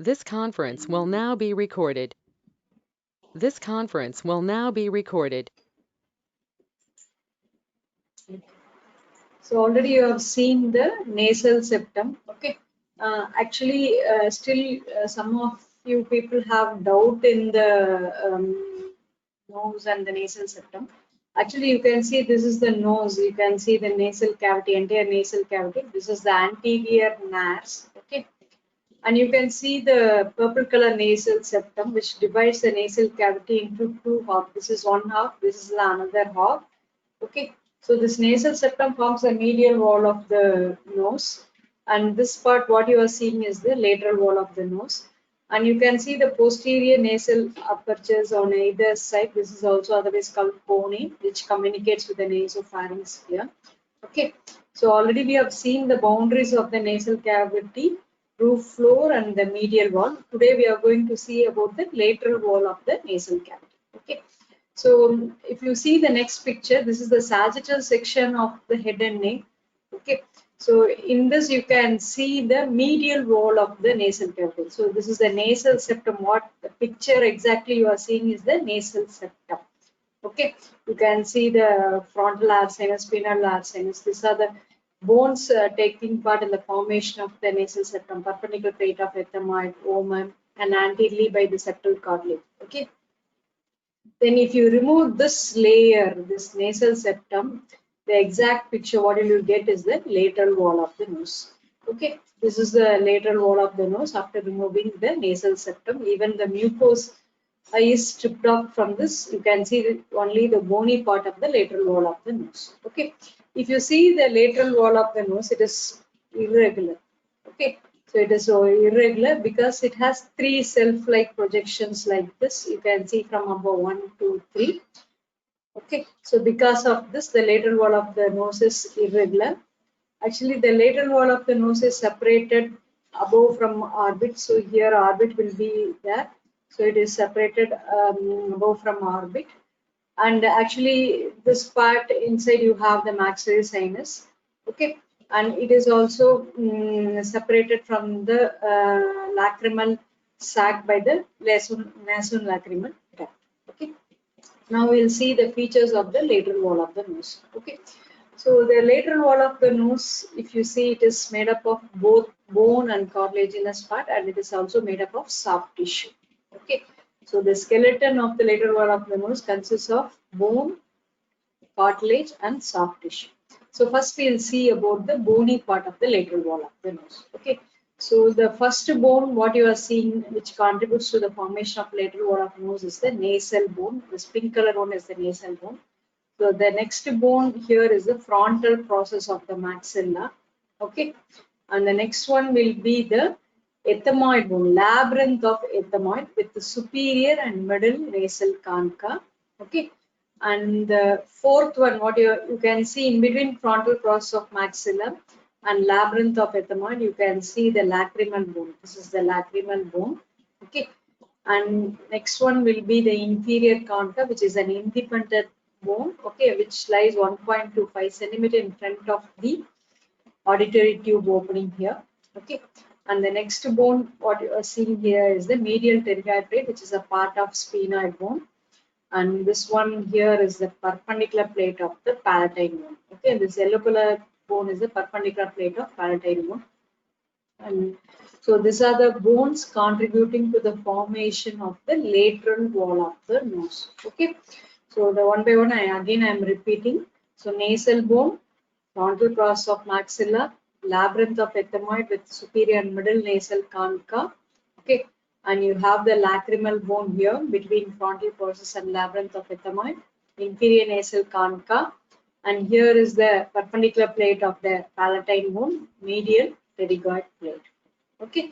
This conference will now be recorded. This conference will now be recorded. So already you have seen the nasal septum. Okay. Actually, still some of you people have doubt in the nose and the nasal septum. Actually, you can see this is the nose. You can see the nasal cavity, entire nasal cavity. This is the anterior nares. Okay. And you can see the purple color nasal septum, which divides the nasal cavity into two halves. This is one half, this is the another half. Okay, so this nasal septum forms the medial wall of the nose, and this part, what you are seeing, is the lateral wall of the nose. And you can see the posterior nasal apertures on either side. This is also otherwise called cone, which communicates with the nasopharynx here. Okay, so already we have seen the boundaries of the nasal cavity, roof floor, and the medial wall. Today we are going to see about the lateral wall of the nasal cavity. Okay, so if you see the next picture, this is the sagittal section of the head and neck. Okay, so in this you can see the medial wall of the nasal cavity. So this is the nasal septum. What the picture exactly you are seeing is the nasal septum. Okay, you can see the frontal arch sinus, spinal arch sinus. These are the bones taking part in the formation of the nasal septum, perpendicular plate of ethmoid, omen, and anteriorly by the septal cartilage. Okay. Then if you remove this layer, this nasal septum, the exact picture what you will get is the lateral wall of the nose. Okay, this is the lateral wall of the nose after removing the nasal septum. Even the mucous is stripped off from this. You can see only the bony part of the lateral wall of the nose. Okay, if you see the lateral wall of the nose, it is irregular. Okay, so it is so irregular because it has three self-like projections like this. You can see from above 1, 2, 3. Okay, so because of this, the lateral wall of the nose is irregular. Actually, the lateral wall of the nose is separated above from orbit. So here orbit will be there. So it is separated above from orbit. And actually, this part inside you have the maxillary sinus. Okay, and it is also separated from the lacrimal sac by the nasolacrimal tract. Okay, now we'll see the features of the lateral wall of the nose. Okay, so the lateral wall of the nose, if you see, it is made up of both bone and cartilaginous part, and it is also made up of soft tissue. Okay, so the skeleton of the lateral wall of the nose consists of bone, cartilage, and soft tissue. So first we'll see about the bony part of the lateral wall of the nose. Okay, so the first bone what you are seeing which contributes to the formation of lateral wall of the nose is the nasal bone. This pink color one is the nasal bone. So the next bone here is the frontal process of the maxilla. Okay, and the next one will be the ethmoid bone, labyrinth of ethmoid with the superior and middle nasal concha. Okay, and the fourth one, what you can see in between frontal process of maxilla and labyrinth of ethmoid, you can see the lacrimal bone. This is the lacrimal bone. Okay, and next one will be the inferior concha, which is an independent bone. Okay, which lies 1.25 centimeter in front of the auditory tube opening here. Okay, and the next bone what you are seeing here is the medial pterygoid plate, which is a part of sphenoid bone. And this one here is the perpendicular plate of the palatine bone. Okay, this yellow color bone is the perpendicular plate of palatine bone. And so these are the bones contributing to the formation of the lateral wall of the nose. Okay, so the one by one I am repeating. So nasal bone, frontal process of maxilla, labyrinth of ethmoid with superior and middle nasal concha. Okay, and you have the lacrimal bone here between frontal process and labyrinth of ethmoid, inferior nasal concha, and here is the perpendicular plate of the palatine bone, medial pterygoid plate. Okay,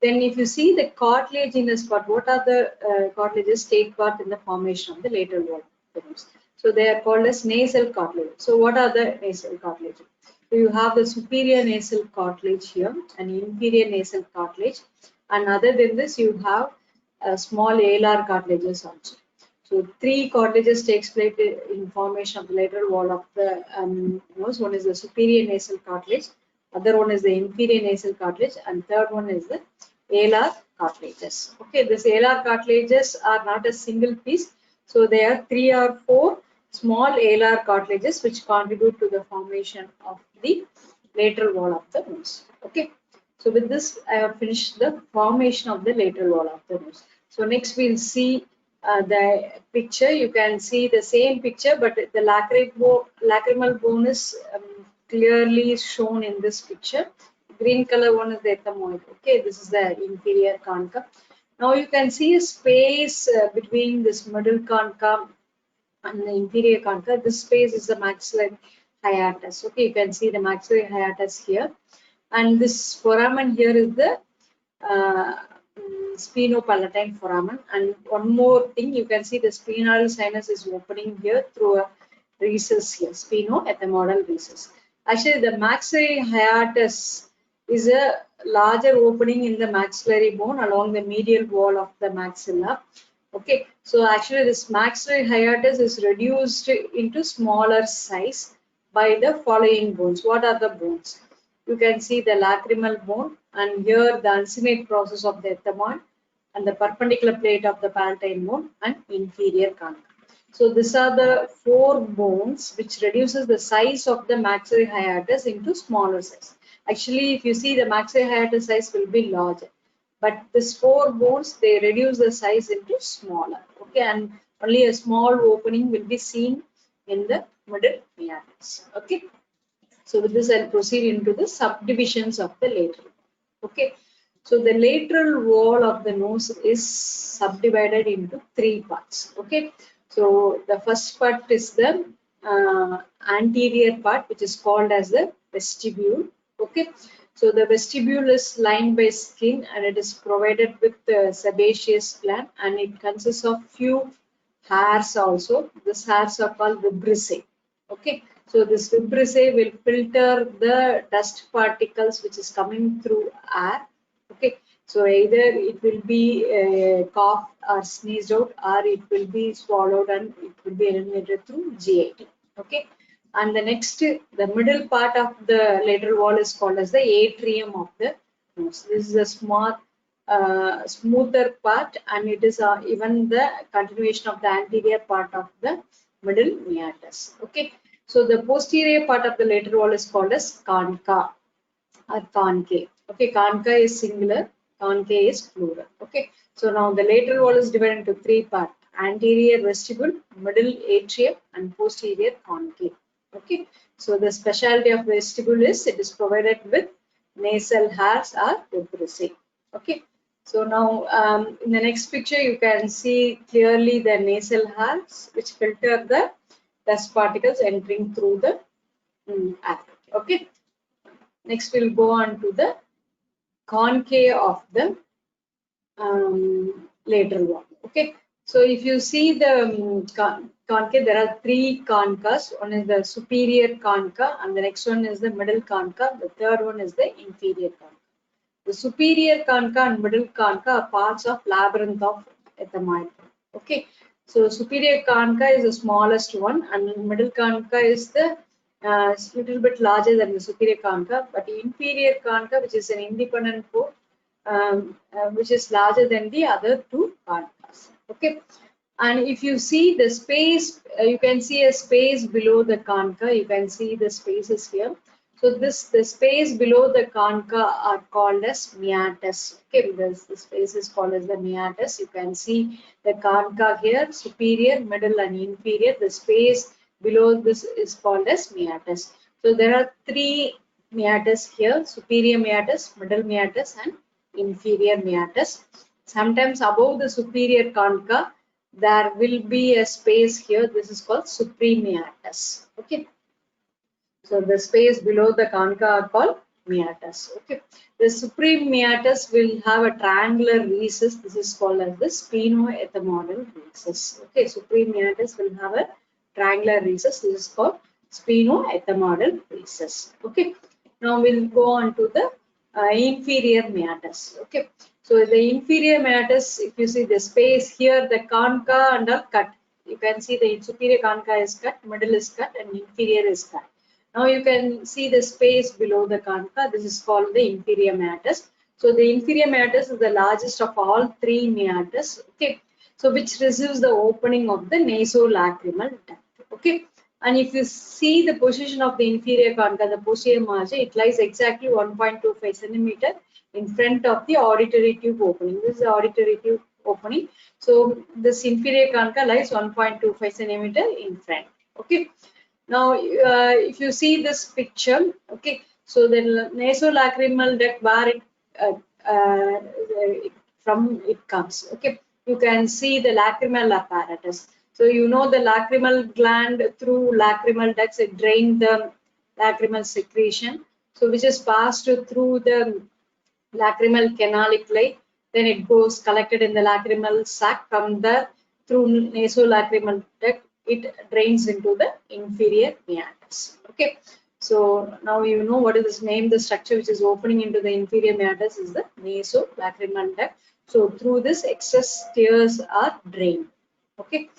then if you see the cartilaginous part, what are the cartilages take part in the formation of the lateral wall of the nose? So they are called as nasal cartilage. So what are the nasal cartilages? So you have the superior nasal cartilage here and inferior nasal cartilage, and other than this you have small alar cartilages also. So three cartilages takes place in formation of the lateral wall of the nose. One is the superior nasal cartilage, other one is the inferior nasal cartilage, and third one is the alar cartilages. Okay, these alar cartilages are not a single piece, so there are 3 or 4 small alar cartilages which contribute to the formation of the lateral wall of the nose. Okay, so with this I have finished the formation of the lateral wall of the nose. So next we'll see the picture. You can see the same picture, but the lacrimal bone is clearly shown in this picture. Green color one is the ethmoid. Okay, this is the inferior concha. Now you can see a space between this middle concha and the inferior concha. This space is the maxillary hiatus. Okay, you can see the maxillary hiatus here, and this foramen here is the uh, sphenopalatine foramen. And one more thing, you can see the sphenoidal sinus is opening here through a recess here, sphenoethmoidal recess. Actually, the maxillary hiatus is a larger opening in the maxillary bone along the medial wall of the maxilla. Okay, so actually this maxillary hiatus is reduced into smaller size by the following bones. What are the bones? You can see the lacrimal bone, and here the uncinate process of the ethmoid and the perpendicular plate of the palatine bone and inferior concha. So these are the 4 bones which reduces the size of the maxillary hiatus into smaller size. Actually, if you see, the maxillary hiatus size will be larger, but these 4 bones, they reduce the size into smaller. Okay, and only a small opening will be seen in the middle meatus. Okay. So with this, I'll proceed into the subdivisions of the lateral. Okay. So the lateral wall of the nose is subdivided into 3 parts. Okay. So the first part is the anterior part, which is called as the vestibule. Okay. So the vestibule is lined by skin, and it is provided with the sebaceous gland, and it consists of few hairs also. These hairs are called vibrissae. Okay. So this vibrissae will filter the dust particles which is coming through air. Okay. So either it will be coughed or sneezed out, or it will be swallowed and it will be eliminated through GIT. Okay. And the next, the middle part of the lateral wall is called as the atrium of the nose. This is a small, smoother part, and it is even the continuation of the anterior part of the middle meatus. Okay. So the posterior part of the lateral wall is called as concha or concave. Okay, concha is singular, concave is plural. Okay, so now the lateral wall is divided into 3 parts: anterior vestibule, middle atrium, and posterior concave. Okay, so the specialty of vestibule is it is provided with nasal hairs or vibrissae. Okay, so now in the next picture you can see clearly the nasal hairs which filter the dust particles entering through the air. Okay. Next, we'll go on to the concave of the lateral wall. Okay. So if you see the concave, there are 3 concas. One is the superior concha, and the next one is the middle concha. The third one is the inferior concha. The superior concha and middle concha are parts of labyrinth of ethmoid. Okay. So superior concha is the smallest one, and middle concha is the little bit larger than the superior concha, but the inferior concha, which is an independent pore, which is larger than the other 2 conchas. Okay, and if you see the space, you can see a space below the concha. You can see the spaces here. So the space below the concha are called as meatus. Okay, the space is called as the meatus. You can see the concha here, superior, middle, and inferior. The space below this is called as meatus. So there are 3 meatus here: superior meatus, middle meatus, and inferior meatus. Sometimes above the superior concha, there will be a space here. This is called suprameatus. Okay. So the space below the concha are called meatus. Okay. The supreme meatus will have a triangular recess. This is called as the sphenoethmoidal recess. Okay. Supreme meatus will have a triangular recess. This is called sphenoethmoidal recess. Okay. Now we'll go on to the inferior meatus. Okay. So the inferior meatus, if you see the space here, the concha and are cut. You can see the superior concha is cut, middle is cut, and inferior is cut. Now you can see the space below the concha. This is called the inferior meatus. So the inferior meatus is the largest of all three meatus. Okay. So which receives the opening of the nasolacrimal duct. Okay. And if you see the position of the inferior concha, the posterior margin, it lies exactly 1.25 centimeter in front of the auditory tube opening. This is the auditory tube opening. So this inferior concha lies 1.25 centimeter in front. Okay. Now, if you see this picture, okay, so the nasolacrimal duct where from it comes, okay, you can see the lacrimal apparatus. So you know the lacrimal gland through lacrimal ducts it drain the lacrimal secretion. So which is passed through the lacrimal canalicle, then it goes collected in the lacrimal sac. From the through nasolacrimal duct it drains into the inferior meatus. Okay, so now you know what is this name. The structure which is opening into the inferior meatus is the nasolacrimal duct. So through this excess tears are drained. Okay,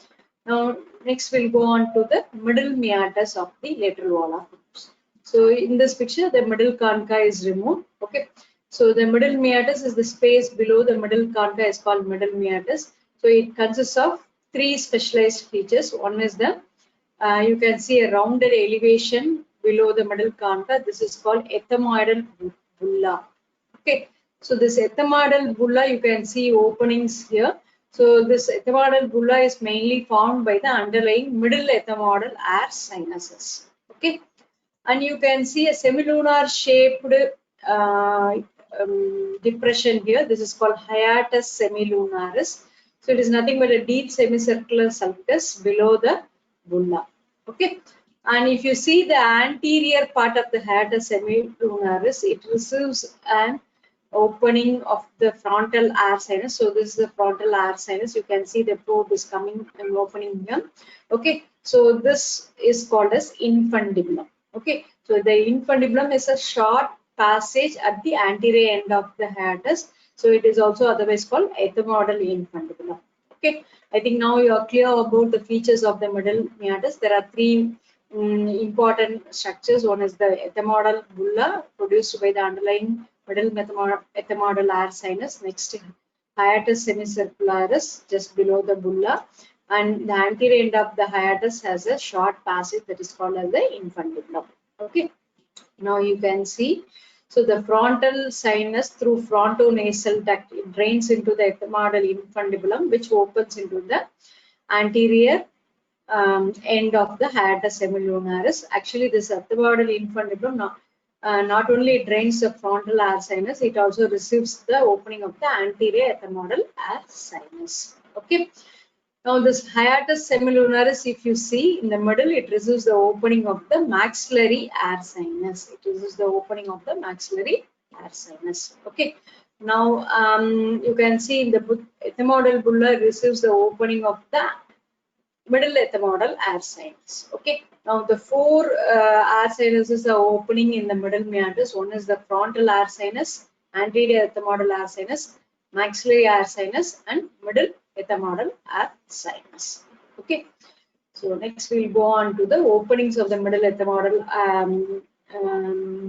now next we'll go on to the middle meatus of the lateral wall of ribs. So in this picture the middle concha is removed. Okay, so the middle meatus is the space below the middle concha is called middle meatus. So it consists of three specialized features. One is the you can see a rounded elevation below the middle concha. This is called ethmoidal bulla. Okay, so this ethmoidal bulla you can see openings here. So this ethmoidal bulla is mainly formed by the underlying middle ethmoidal air sinuses. Okay, and you can see a semilunar shaped depression here. This is called hiatus semilunaris. So it is nothing but a deep semicircular sulcus below the bulla. Okay, and if you see the anterior part of the hiatus semilunaris, it receives an opening of the frontal air sinus. So this is the frontal air sinus. You can see the probe is coming and opening here. Okay, so this is called as infundibulum. Okay, so the infundibulum is a short passage at the anterior end of the hiatus. So it is also otherwise called ethmoidal infundibulum. Okay, I think now you are clear about the features of the middle meatus. There are three important structures. One is the ethmoidal bulla produced by the underlying middle ethmoidal air sinus. Next, hiatus semicircularis just below the bulla, and the anterior end of the hiatus has a short passage that is called as the infundibulum. Okay, now you can see. So the frontal sinus through frontonasal duct it drains into the ethmoidal infundibulum, which opens into the anterior end of the hiatus semilunaris. Actually, this ethmoidal infundibulum not only drains the frontal air sinus, it also receives the opening of the anterior ethmoidal air sinus. Okay. Now this hiatus semilunaris, if you see in the middle, it receives the opening of the maxillary air sinus. It receives the opening of the maxillary air sinus. Okay. Now you can see in the ethmoidal bulla receives the opening of the middle ethmoidal air sinus. Okay. Now the four air sinuses are opening in the middle meatus. One is the frontal air sinus, anterior ethmoidal air sinus, maxillary air sinus, and middle ethmoidal air sinus. Okay. So next we'll go on to the openings of the middle ethmoidal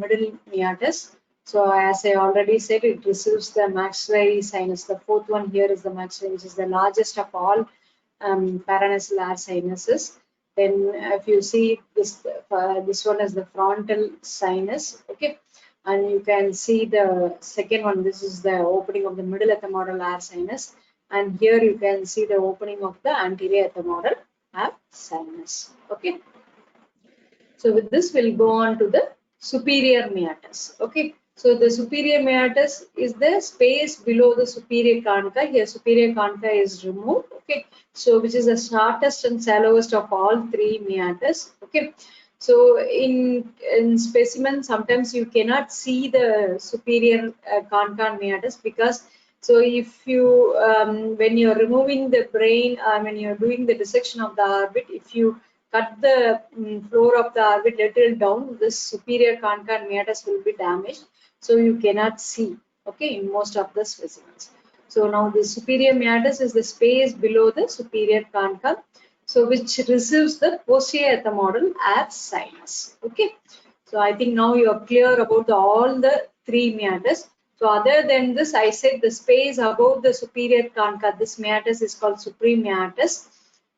middle meatus. So as I already said, it receives the maxillary sinus. The fourth one here is the maxillary, which is the largest of all paranasal air sinuses. Then if you see this, this one is the frontal sinus. Okay, and you can see the second one. This is the opening of the middle ethmoidal air sinus, and here you can see the opening of the anterior ethmoidal air sinus. Okay. So with this, we'll go on to the superior meatus. Okay. So the superior meatus is the space below the superior concha. Here superior concha is removed. Okay. So which is the shortest and shallowest of all three meatus. Okay. So in specimen, sometimes you cannot see the superior concha meatus because so if you when you're removing the brain, when you're doing the dissection of the orbit, if you cut the floor of the orbit little down, this superior concha meatus will be damaged. So you cannot see, okay, in most of the specimens. So now the superior meatus is the space below the superior concha, so which receives the posterior ethmoidal air sinus. Okay. So I think now you are clear about all the three meatus. So other than this, I said the space above the superior concha, this meatus is called supreme meatus.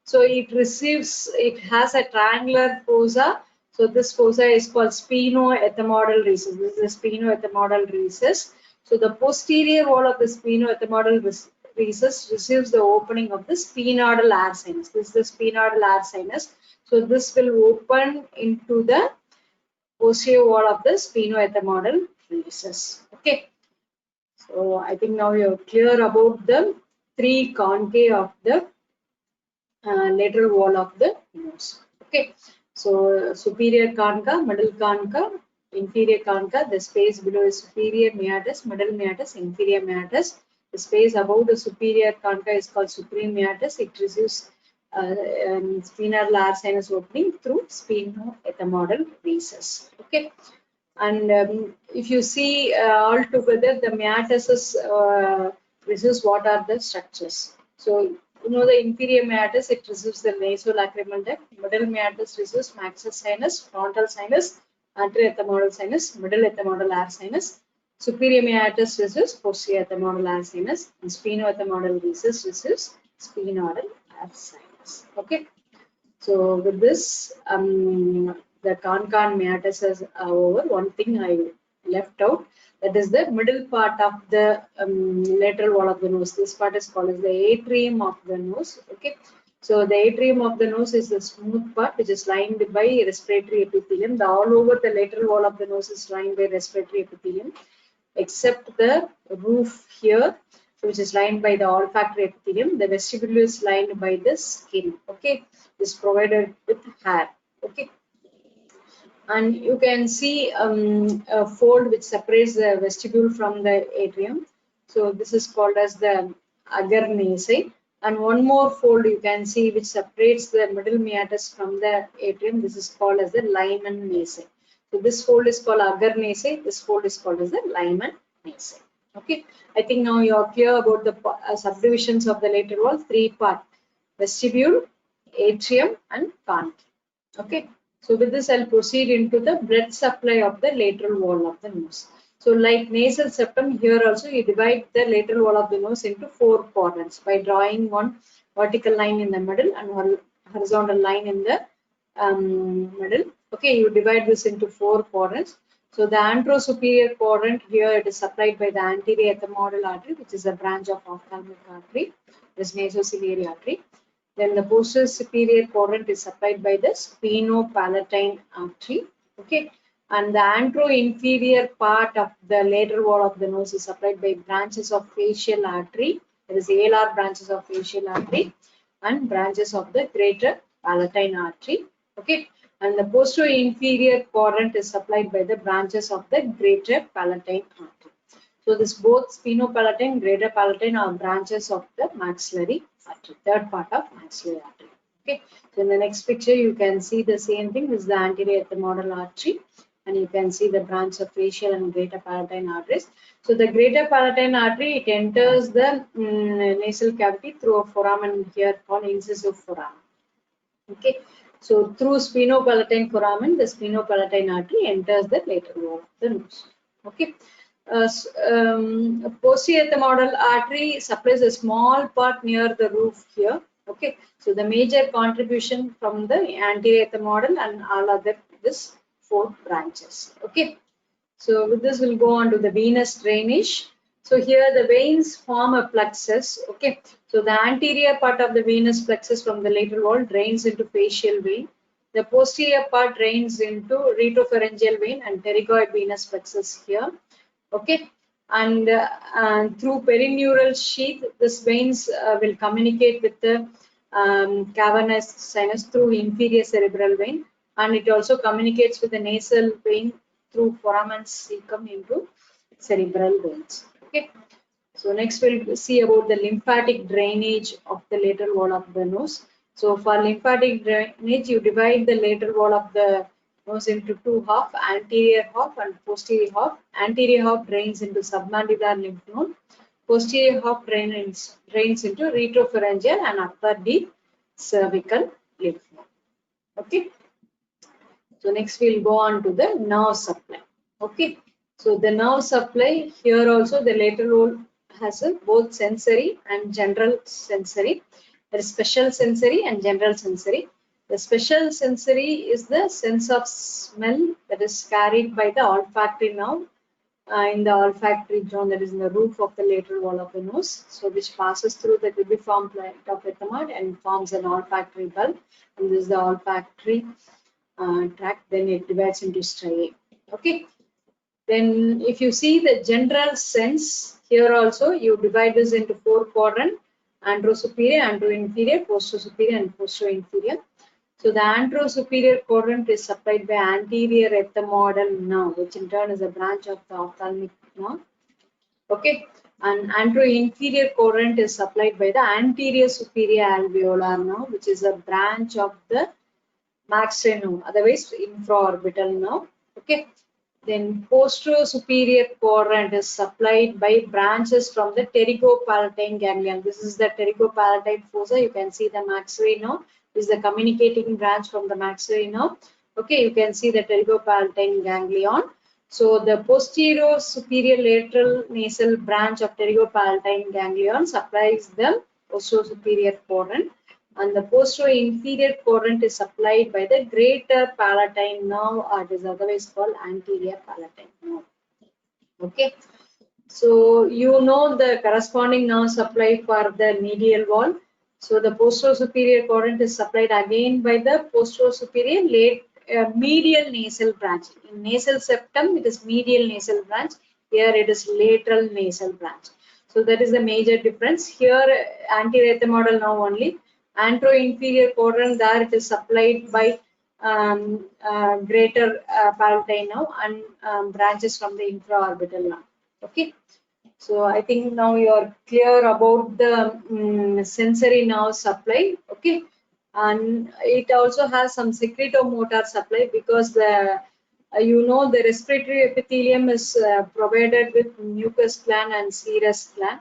So it has a triangular fossa. So this fossa is called sphenoethmoidal recess. This is the sphenoethmoidal recess. So the posterior wall of the sphenoethmoidal recess receives the opening of the sphenoidal air sinus. This is the sphenoidal air sinus. So this will open into the posterior wall of the sphenoethmoidal recess. Okay. So I think now you're clear about the three conchae of the lateral wall of the nose. Okay. So superior concha, middle concha, inferior concha. The space below is superior meatus, middle meatus, inferior meatus. The space above the superior concha is called supreme meatus. It receives sphenoidal air sinus opening through sphenoethmoidal recess. Okay. And if you see all together, the meatuses receives what are the structures. So you know the inferior meatus, it receives the nasolacrimal duct. Middle meatus receives maxillary sinus, frontal sinus, anterior ethmoidal sinus, middle ethmoidal air sinus. Superior meatus receives posterior ethmoidal air sinus, and sphenoethmoidal recess receives sphenoidal air sinus. Okay. So with this, the concha and meatus is over. One thing I left out, that is the middle part of the lateral wall of the nose. This part is called as the atrium of the nose. Okay. So the atrium of the nose is the smooth part which is lined by respiratory epithelium. All over the lateral wall of the nose is lined by respiratory epithelium, except the roof here, which is lined by the olfactory epithelium. The vestibule is lined by the skin. Okay, is provided with hair. Okay, and you can see a fold which separates the vestibule from the atrium. So this is called as the agar nasae. And one more fold you can see which separates the middle meatus from the atrium. This is called as the Lyman nasae. So this fold is called agar nasae. This fold is called as the Lyman nasae. Okay, I think now you are clear about the subdivisions of the lateral wall. Three part: vestibule, atrium, and concha. Okay. So with this, I'll proceed into the blood supply of the lateral wall of the nose. So like nasal septum, here also you divide the lateral wall of the nose into four quadrants by drawing one vertical line in the middle and one horizontal line in the middle. Okay, you divide this into four quadrants. So the anterosuperior quadrant, here it is supplied by the anterior ethmoidal artery, which is a branch of ophthalmic artery, this nasociliary artery. Then the posterior superior quadrant is supplied by the sphenopalatine artery. Okay, and the antero-inferior part of the lateral wall of the nose is supplied by branches of facial artery. There is alar branches of facial artery and branches of the greater palatine artery. Okay, and the posterior inferior quadrant is supplied by the branches of the greater palatine artery. So this both sphenopalatine, greater palatine are branches of the maxillary artery, third part of maxillary artery. Okay. So in the next picture, you can see the same thing. This is the anterior ethmoidal artery, and you can see the branch of facial and greater palatine arteries. So the greater palatine artery, it enters the nasal cavity through a foramen here called incisive foramen. Okay. So through sphenopalatine foramen, the sphenopalatine artery enters the lateral wall of the nose. Okay. Posterior ethmoidal artery supplies a small part near the roof here. Okay, so the major contribution from the anterior ethmoidal and all other this four branches. Okay, so with this we'll go on to the venous drainage. So here the veins form a plexus. Okay, so the anterior part of the venous plexus from the lateral wall drains into facial vein. The posterior part drains into retropharyngeal vein and pterygoid venous plexus here. Okay, and through perineural sheath, this veins will communicate with the cavernous sinus through inferior cerebral vein, and it also communicates with the nasal vein through foramen cecum into cerebral veins. Okay, so next we'll see about the lymphatic drainage of the lateral wall of the nose. So for lymphatic drainage, you divide the lateral wall of the nose into two half, anterior half and posterior half. Anterior half drains into submandibular lymph node. Posterior half drains into retropharyngeal and upper deep cervical lymph node. Okay. So next we'll go on to the nerve supply. Okay. So the nerve supply here also, the lateral lobe has a both sensory and general sensory. There is special sensory and general sensory. The special sensory is the sense of smell that is carried by the olfactory nerve in the olfactory zone, that is in the roof of the lateral wall of the nose. So which passes through the tubiform plate of ethmoid and forms an olfactory bulb. And this is the olfactory tract. Then it divides into striae. Okay. Then if you see the general sense, here also you divide this into 4 quadrants: anterosuperior, anteroinferior, posterosuperior and posterior-inferior. So the anterosuperior quadrant is supplied by anterior ethmoidal nerve, which in turn is a branch of the ophthalmic nerve. Okay, and anteroinferior quadrant is supplied by the anterior superior alveolar nerve, which is a branch of the maxillary nerve, otherwise infraorbital nerve. Okay, then posterior-superior quadrant is supplied by branches from the pterygopalatine ganglion. This is the pterygopalatine fossa. You can see the maxillary nerve. This is the communicating branch from the maxillary nerve. Okay, you can see the pterygopalatine ganglion. So the posterior superior lateral nasal branch of pterygopalatine ganglion supplies the posterior superior quadrant, and the posterior inferior quadrant is supplied by the greater palatine nerve, or it is otherwise called anterior palatine nerve. Okay, so you know the corresponding nerve supply for the medial wall. So the posterior superior quadrant is supplied again by the posterior superior medial nasal branch. In nasal septum, it is medial nasal branch. Here it is lateral nasal branch. So that is the major difference. Here anterior ethmoidal nerve only. Anteroinferior quadrant, there it is supplied by greater palatine nerve and branches from the infraorbital nerve. Okay. So I think now you are clear about the sensory nerve supply. Okay, and it also has some secretomotor supply, because the you know the respiratory epithelium is provided with mucus gland and serous gland.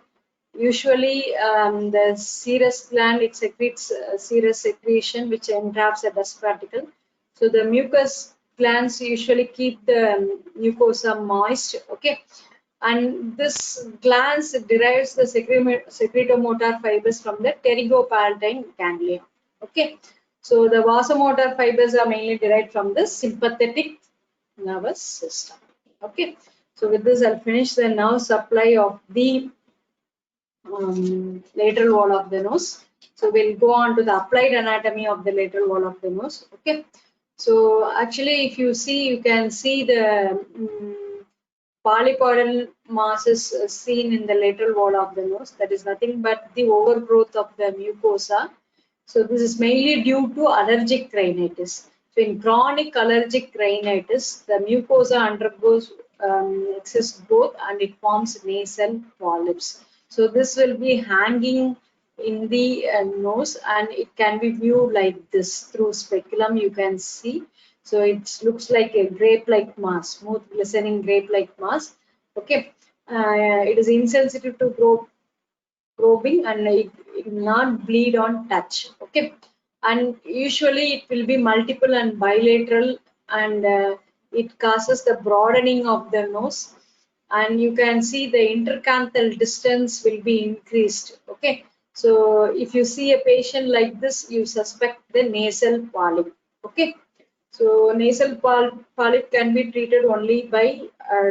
Usually the serous gland, it secretes serous secretion which entraps the dust particle. So the mucus glands usually keep the mucosa moist. Okay, and this glands derives the secretomotor fibers from the pterygopalatine ganglion. Okay, so the vasomotor fibers are mainly derived from the sympathetic nervous system. Okay, so with this I'll finish the nerve supply of the lateral wall of the nose. So we'll go on to the applied anatomy of the lateral wall of the nose. Okay, so actually if you see, you can see the polypoidal masses seen in the lateral wall of the nose. That is nothing but the overgrowth of the mucosa. So this is mainly due to allergic rhinitis. So in chronic allergic rhinitis, the mucosa undergoes excess growth and it forms nasal polyps. So this will be hanging in the nose, and it can be viewed like this through speculum. You can see. So it looks like a grape-like mass, smooth glistening grape-like mass. Okay, it is insensitive to probing, and it will not bleed on touch. Okay, and usually it will be multiple and bilateral, and it causes the broadening of the nose, and you can see the intercanthal distance will be increased. Okay, so if you see a patient like this, you suspect the nasal polyp. Okay, so nasal polyp can be treated only by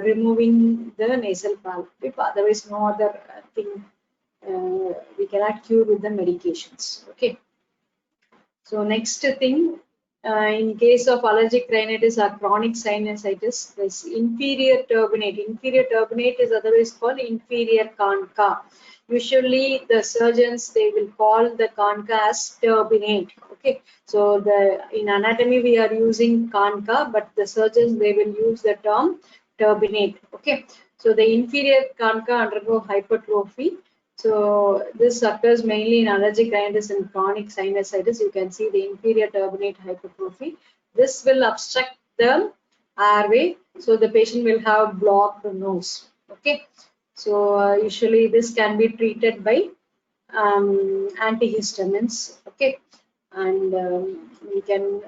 removing the nasal polyp. Otherwise, no other thing we cannot cure with the medications. Okay. So next thing, in case of allergic rhinitis or chronic sinusitis, this inferior turbinate. Inferior turbinate is otherwise called inferior concha. Usually the surgeons, they will call the concha as turbinate. Okay, so in anatomy we are using concha, but the surgeons, they will use the term turbinate. Okay, so the inferior concha undergo hypertrophy. So this occurs mainly in allergic rhinitis and chronic sinusitis. You can see the inferior turbinate hypertrophy. This will obstruct the airway, so the patient will have blocked nose. Okay, so usually this can be treated by antihistamines. Okay, and we can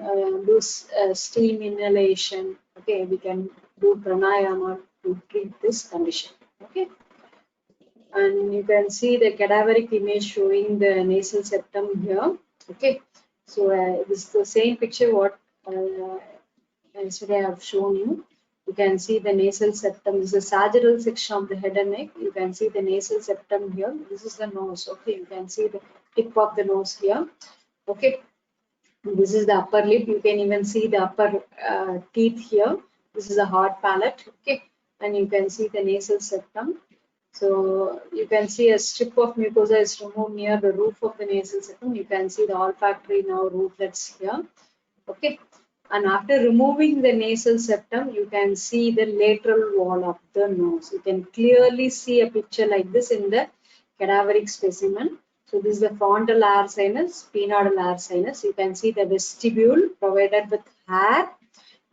do steam inhalation. Okay, we can do pranayama to treat this condition. Okay, and you can see the cadaveric image showing the nasal septum here. Okay, so this is the same picture what yesterday I have shown you. You can see the nasal septum. This is the sagittal section of the head and neck. You can see the nasal septum here. This is the nose. Okay, you can see the tip of the nose here. Okay, this is the upper lip. You can even see the upper teeth here. This is a hard palate. Okay, and you can see the nasal septum. So you can see a strip of mucosa is removed near the roof of the nasal septum. You can see the olfactory nerve root that's here. Okay, and after removing the nasal septum, you can see the lateral wall of the nose. You can clearly see a picture like this in the cadaveric specimen. So this is the frontal air sinus, sphenoidal air sinus. You can see the vestibule provided with hair,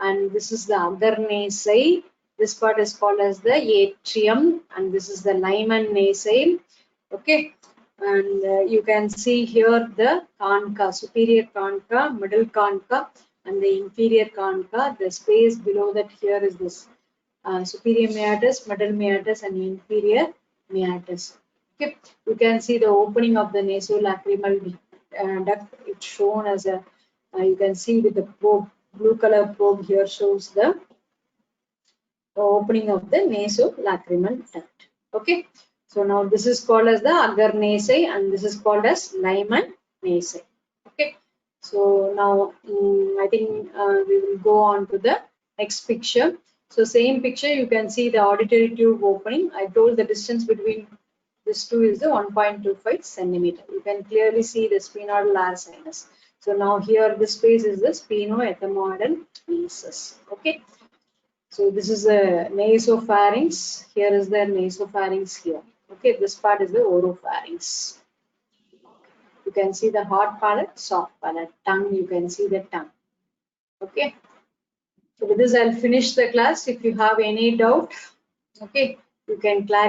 and this is the agar nasi. This part is called as the atrium, and this is the Lyman nasi. Okay, and you can see here the concha, superior concha, middle concha, and the inferior concha. The space below that here is this superior meatus, middle meatus, and inferior meatus. Okay, you can see the opening of the nasolacrimal duct. It's shown as a you can see with the probe, blue color probe here shows the opening of the nasolacrimal duct. Okay, so now this is called as the agar nasi, and this is called as Lyman nasi. Okay, so now I think we will go on to the next picture. So same picture, you can see the auditory tube opening. I told the distance between these two is the 1.25 centimeter. You can clearly see the sphenoidal air sinus. So now here this space is the sphenoethmoidal nasus. Okay. So this is the nasopharynx. Here is the nasopharynx here. Okay, this part is the oropharynx. You can see the hard palate, soft palate, tongue. You can see the tongue. Okay. So with this, I'll finish the class. If you have any doubt, okay, you can clarify.